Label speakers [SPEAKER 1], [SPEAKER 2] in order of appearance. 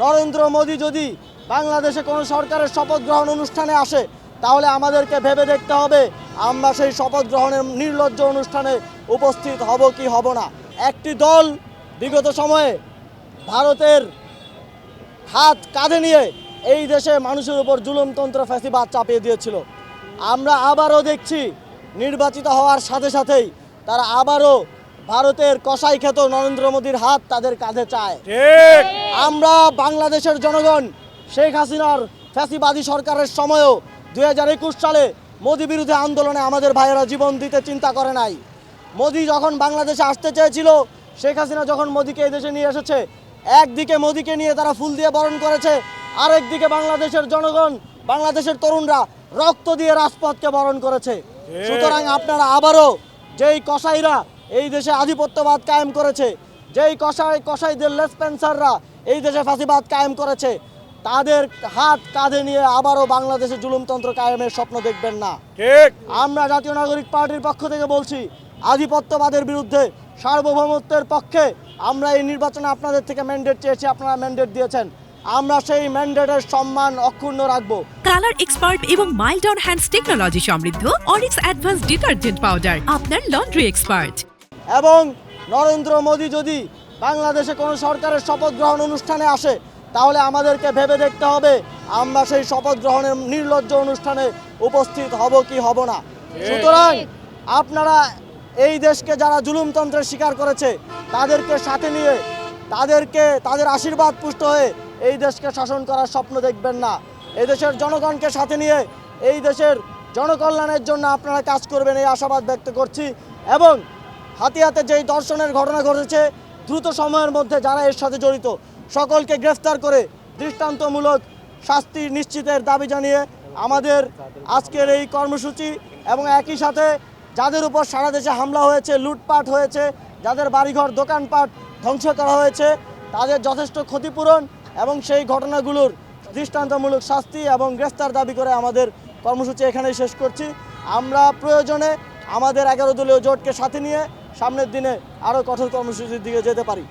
[SPEAKER 1] নরেন্দ্র মোদী যদি বাংলাদেশে কোনো সরকারের শপথ গ্রহণ অনুষ্ঠানে আসে তাহলে আমাদেরকে ভেবে দেখতে হবে আমরা সেই শপথ গ্রহণের নির্লজ্জ অনুষ্ঠানে উপস্থিত হব কি হব না। একটি দল বিগত সময়ে ভারতের হাত কাঁধে নিয়ে এই দেশে মানুষের উপর জুলুমতন্ত্র ফ্যাসিবাদ চাপিয়ে দিয়েছিল। আমরা আবারও দেখছি নির্বাচিত হওয়ার সাথে সাথেই তারা আবারও ভারতের কসাই খ্যাত নরেন্দ্র মোদীর হাত তাদের কাঁধে চায়। আমরা বাংলাদেশের জনগণ শেখ হাসিনার ফ্যাসিবাদী সরকারের সময়ও 2021 সালে মোদী বিরোধী আন্দোলনে আমাদের ভাইয়েরা জীবন দিতে চিন্তা করে নাই। মোদী যখন বাংলাদেশে আসতে চেয়েছিল, শেখ হাসিনা যখন মোদীকে এই দেশে নিয়ে এসেছে, একদিকে মোদীকে নিয়ে তারা ফুল দিয়ে বরণ করেছে, আরেকদিকে বাংলাদেশের জনগণ, বাংলাদেশের তরুণরা রক্ত দিয়ে রাজপথকে বরণ করেছে। সুতরাং আপনারা আবারও যেই কসাইরা এই দেশে আধিপত্যবাদ কায়েম করেছে, যেই কসাইদের লেসপেন্সাররা এই দেশে ফাঁসিবাদ কায়েম করেছে, তাদের হাত কাঁধে নিয়ে আবারও বাংলাদেশে জুলুমতন্ত্র কায়েমের স্বপ্ন দেখবেন না। আমরা জাতীয় নাগরিক পার্টির পক্ষ থেকে বলছি, আধিপত্যবাদের বিরুদ্ধে, সার্বভৌমত্বের পক্ষে আমরা এই নির্বাচনে আপনাদের থেকে ম্যান্ডেট চেয়েছি, আপনারা ম্যান্ডেট দিয়েছেন, আমরা সেই ম্যান্ডেটের সম্মান অক্ষুণ্ণ রাখবো।
[SPEAKER 2] কালার এক্সপার্ট এবং মাইল্ড অন হ্যান্ডস টেকনোলজি সমৃদ্ধ অরিক্স অ্যাডভান্স ডিটারজেন্ট পাউডার আপনার লন্ড্রি এক্সপার্ট।
[SPEAKER 1] এবং নরেন্দ্র মোদী যদি বাংলাদেশে কোনো সরকারের শপথ গ্রহণ অনুষ্ঠানে আসে তাহলে আমাদেরকে ভেবে দেখতে হবে আমরা সেই শপথ গ্রহণের নির্লজ্জ অনুষ্ঠানে উপস্থিত হব কি হব না। সুতরাং আপনারা এই দেশকে যারা জুলুমতন্ত্রের শিকার করেছে তাদেরকে সাথে নিয়ে তাদের আশীর্বাদ পুষ্ট হয়ে এই দেশকে শাসন করার স্বপ্ন দেখবেন না। এই দেশের জনগণকে সাথে নিয়ে এই দেশের জনকল্যাণের জন্য আপনারা কাজ করবেন এই আশাবাদ ব্যক্ত করছি। এবং হাতিয়াতে যেই ধর্ষণের ঘটনা ঘটেছে, দ্রুত সময়ের মধ্যে যারা এর সাথে জড়িত সকলকে গ্রেফতার করে দৃষ্টান্তমূলক শাস্তি নিশ্চিতের দাবি জানিয়ে আমাদের আজকের এই কর্মসূচি। এবং একই সাথে যাদের উপর সারা দেশে হামলা হয়েছে, লুটপাট হয়েছে, যাদের বাড়িঘর দোকানপাট ধ্বংস করা হয়েছে, তাদের যথেষ্ট ক্ষতিপূরণ এবং সেই ঘটনাগুলোর দৃষ্টান্তমূলক শাস্তি এবং গ্রেফতার দাবি করে আমাদের কর্মসূচি এখানেই শেষ করছি। আমরা প্রয়োজনে আমাদের 11 দলীয় জোটকে সাথে নিয়ে সামনের দিনে আরও কঠোর কর্মসূচির দিকে যেতে পারি।